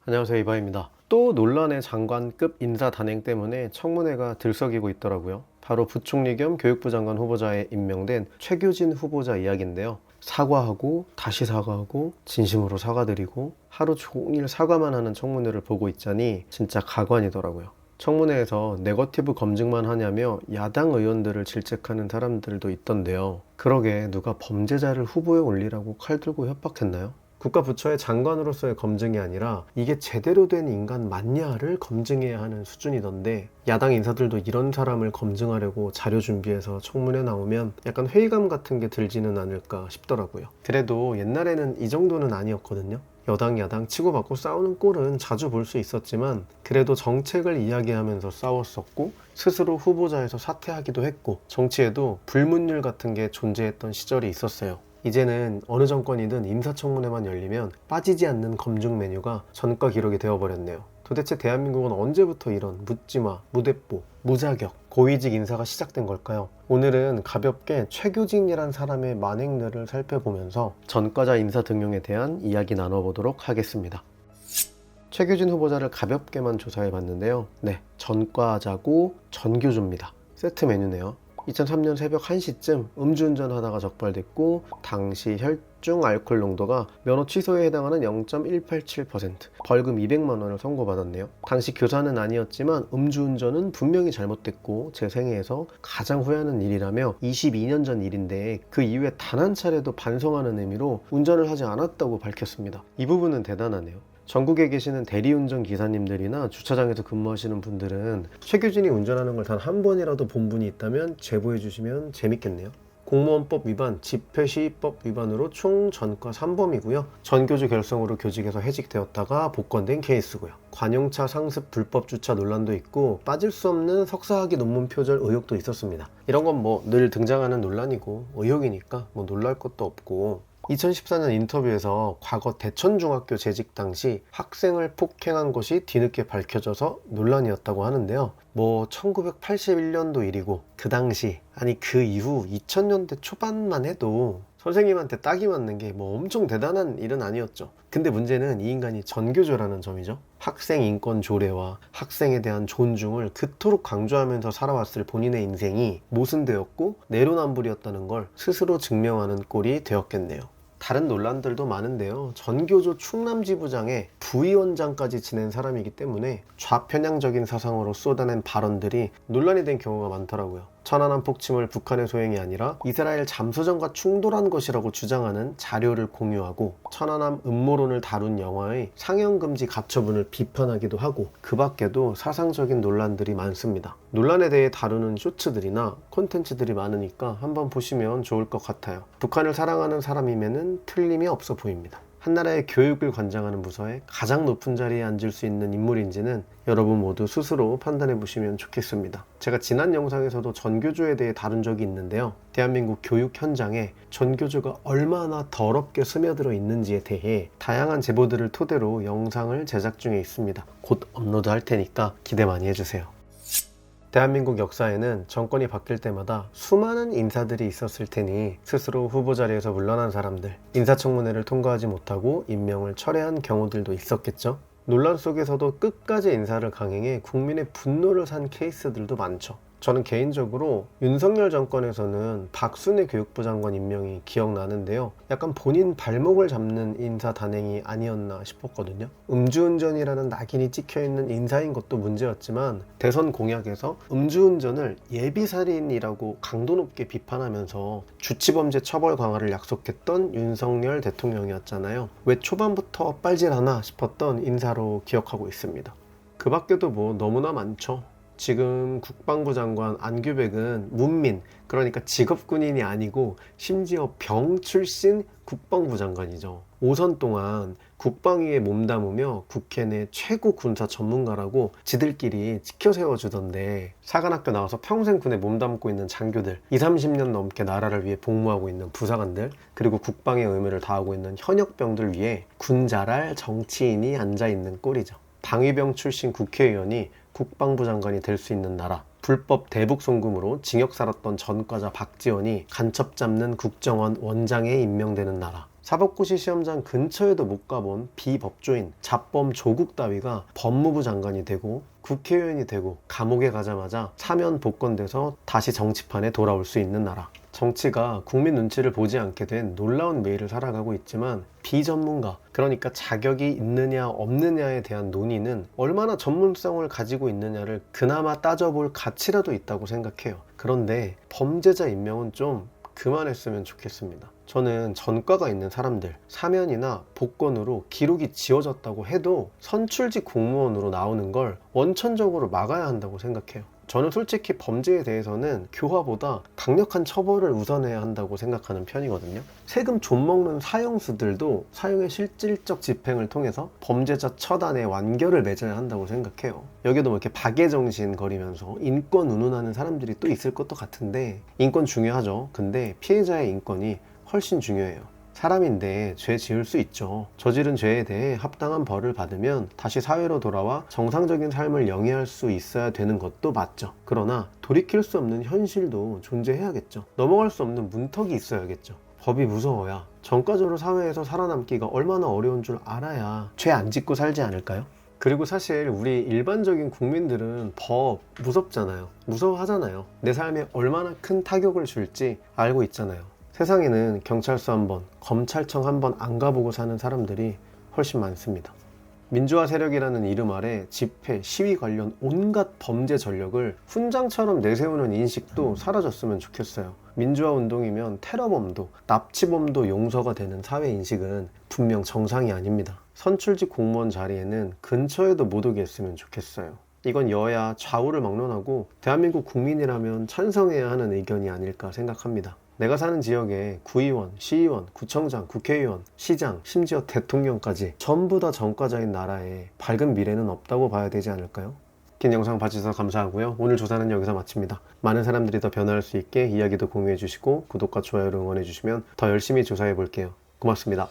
안녕하세요, 이바입니다. 또 논란의 장관급 인사 단행 때문에 청문회가 들썩이고 있더라고요. 바로 부총리 겸 교육부 장관 후보자에 임명된 최규진 후보자 이야기인데요. 사과하고 다시 사과하고 진심으로 사과드리고 하루 종일 사과만 하는 청문회를 보고 있자니 진짜 가관이더라고요. 청문회에서 네거티브 검증만 하냐며 야당 의원들을 질책하는 사람들도 있던데요. 그러게 누가 범죄자를 후보에 올리라고 칼 들고 협박했나요? 국가부처의 장관으로서의 검증이 아니라 이게 제대로 된 인간 맞냐를 검증해야 하는 수준이던데, 야당 인사들도 이런 사람을 검증하려고 자료 준비해서 청문회 나오면 약간 회의감 같은 게 들지는 않을까 싶더라고요. 그래도 옛날에는 이 정도는 아니었거든요. 여당 야당 치고받고 싸우는 꼴은 자주 볼 수 있었지만 그래도 정책을 이야기하면서 싸웠었고, 스스로 후보자에서 사퇴하기도 했고, 정치에도 불문율 같은 게 존재했던 시절이 있었어요. 이제는 어느 정권이든 인사청문회만 열리면 빠지지 않는 검증 메뉴가 전과 기록이 되어버렸네요. 도대체 대한민국은 언제부터 이런 묻지마, 무대뽀, 무자격, 고위직 인사가 시작된 걸까요? 오늘은 가볍게 최규진이란 사람의 만행들을 살펴보면서 전과자 인사 등용에 대한 이야기 나눠보도록 하겠습니다. 최규진 후보자를 가볍게만 조사해 봤는데요. 네, 전과자고 전교조입니다. 세트 메뉴네요. 2003년 새벽 1시쯤 음주운전 하다가 적발됐고, 당시 혈중 알코올 농도가 면허 취소에 해당하는 0.187%, 벌금 200만 원을 선고받았네요. 당시 교사는 아니었지만 음주운전은 분명히 잘못됐고 제 생애에서 가장 후회하는 일이라며 22년 전 일인데 그 이후에 단 한 차례도 반성하는 의미로 운전을 하지 않았다고 밝혔습니다. 이 부분은 대단하네요. 전국에 계시는 대리운전 기사님들이나 주차장에서 근무하시는 분들은 최규진이 운전하는 걸 단 한 번이라도 본 분이 있다면 제보해 주시면 재밌겠네요. 공무원법 위반, 집회시위법 위반으로 총 전과 3범이고요. 전교조 결성으로 교직에서 해직되었다가 복권된 케이스고요. 관용차 상습 불법 주차 논란도 있고, 빠질 수 없는 석사학위 논문 표절 의혹도 있었습니다. 이런 건 뭐 늘 등장하는 논란이고 의혹이니까 뭐 놀랄 것도 없고, 2014년 인터뷰에서 과거 대천중학교 재직 당시 학생을 폭행한 것이 뒤늦게 밝혀져서 논란이었다고 하는데요. 뭐 1981년도 일이고 그 당시, 아니 그 이후 2000년대 초반만 해도 선생님한테 딱이 맞는 게 뭐 엄청 대단한 일은 아니었죠. 근데 문제는 이 인간이 전교조라는 점이죠. 학생 인권 조례와 학생에 대한 존중을 그토록 강조하면서 살아왔을 본인의 인생이 모순되었고 내로남불이었다는 걸 스스로 증명하는 꼴이 되었겠네요. 다른 논란들도 많은데요. 전교조 충남지부장의 부위원장까지 지낸 사람이기 때문에 좌편향적인 사상으로 쏟아낸 발언들이 논란이 된 경우가 많더라고요. 천안함 폭침을 북한의 소행이 아니라 이스라엘 잠수정과 충돌한 것이라고 주장하는 자료를 공유하고, 천안함 음모론을 다룬 영화의 상영금지 가처분을 비판하기도 하고, 그 밖에도 사상적인 논란들이 많습니다. 논란에 대해 다루는 쇼츠들이나 콘텐츠들이 많으니까 한번 보시면 좋을 것 같아요. 북한을 사랑하는 사람이면은 틀림이 없어 보입니다. 한나라의 교육을 관장하는 부서에 가장 높은 자리에 앉을 수 있는 인물인지는 여러분 모두 스스로 판단해 보시면 좋겠습니다. 제가 지난 영상에서도 전교조에 대해 다룬 적이 있는데요. 대한민국 교육 현장에 전교조가 얼마나 더럽게 스며들어 있는지에 대해 다양한 제보들을 토대로 영상을 제작 중에 있습니다. 곧 업로드 할 테니까 기대 많이 해주세요. 대한민국 역사에는 정권이 바뀔 때마다 수많은 인사들이 있었을 테니 스스로 후보 자리에서 물러난 사람들, 인사청문회를 통과하지 못하고 임명을 철회한 경우들도 있었겠죠. 논란 속에서도 끝까지 인사를 강행해 국민의 분노를 산 케이스들도 많죠. 저는 개인적으로 윤석열 정권에서는 박순애 교육부 장관 임명이 기억나는데요. 약간 본인 발목을 잡는 인사 단행이 아니었나 싶었거든요. 음주운전이라는 낙인이 찍혀있는 인사인 것도 문제였지만, 대선 공약에서 음주운전을 예비살인이라고 강도 높게 비판하면서 주치범죄 처벌 강화를 약속했던 윤석열 대통령이었잖아요. 왜 초반부터 빨질하나 싶었던 인사로 기억하고 있습니다. 그 밖에도 뭐 너무나 많죠. 지금 국방부 장관 안규백은 문민, 그러니까 직업군인이 아니고 심지어 병 출신 국방부 장관이죠. 5선 동안 국방위에 몸담으며 국회 내 최고 군사 전문가라고 지들끼리 지켜 세워주던데, 사관학교 나와서 평생 군에 몸담고 있는 장교들, 20-30년 넘게 나라를 위해 복무하고 있는 부사관들, 그리고 국방의 의무를 다하고 있는 현역병들 위에 군자랄 정치인이 앉아있는 꼴이죠. 방위병 출신 국회의원이 국방부 장관이 될 수 있는 나라, 불법 대북 송금으로 징역 살았던 전과자 박지원이 간첩 잡는 국정원 원장에 임명되는 나라, 사법고시 시험장 근처에도 못 가본 비법조인, 잡범 조국 따위가 법무부 장관이 되고 국회의원이 되고 감옥에 가자마자 사면 복권돼서 다시 정치판에 돌아올 수 있는 나라. 정치가 국민 눈치를 보지 않게 된 놀라운 매일을 살아가고 있지만 비전문가, 그러니까 자격이 있느냐 없느냐에 대한 논의는 얼마나 전문성을 가지고 있느냐를 그나마 따져볼 가치라도 있다고 생각해요. 그런데 범죄자 임명은 좀 그만했으면 좋겠습니다. 저는 전과가 있는 사람들, 사면이나 복권으로 기록이 지워졌다고 해도 선출직 공무원으로 나오는 걸 원천적으로 막아야 한다고 생각해요. 저는 솔직히 범죄에 대해서는 교화보다 강력한 처벌을 우선해야 한다고 생각하는 편이거든요. 세금 좀 먹는 사형수들도 사형의 실질적 집행을 통해서 범죄자 처단의 완결을 맺어야 한다고 생각해요. 여기도 뭐 이렇게 박애정신 거리면서 인권 운운하는 사람들이 또 있을 것도 같은데, 인권 중요하죠. 근데 피해자의 인권이 훨씬 중요해요. 사람인데 죄 지을 수 있죠. 저지른 죄에 대해 합당한 벌을 받으면 다시 사회로 돌아와 정상적인 삶을 영위할 수 있어야 되는 것도 맞죠. 그러나 돌이킬 수 없는 현실도 존재해야겠죠. 넘어갈 수 없는 문턱이 있어야겠죠. 법이 무서워야 전과적으로 사회에서 살아남기가 얼마나 어려운 줄 알아야 죄 안 짓고 살지 않을까요? 그리고 사실 우리 일반적인 국민들은 법 무섭잖아요. 무서워하잖아요. 내 삶에 얼마나 큰 타격을 줄지 알고 있잖아요. 세상에는 경찰서 한 번, 검찰청 한 번 안 가보고 사는 사람들이 훨씬 많습니다. 민주화 세력이라는 이름 아래 집회, 시위 관련 온갖 범죄 전력을 훈장처럼 내세우는 인식도 사라졌으면 좋겠어요. 민주화 운동이면 테러범도, 납치범도 용서가 되는 사회 인식은 분명 정상이 아닙니다. 선출직 공무원 자리에는 근처에도 못 오게 했으면 좋겠어요. 이건 여야 좌우를 막론하고 대한민국 국민이라면 찬성해야 하는 의견이 아닐까 생각합니다. 내가 사는 지역에 구의원, 시의원, 구청장, 국회의원, 시장, 심지어 대통령까지 전부 다 전과자인 나라에 밝은 미래는 없다고 봐야 되지 않을까요? 긴 영상 봐주셔서 감사하고요. 오늘 조사는 여기서 마칩니다. 많은 사람들이 더 변화할 수 있게 이야기도 공유해 주시고 구독과 좋아요를 응원해 주시면 더 열심히 조사해 볼게요. 고맙습니다.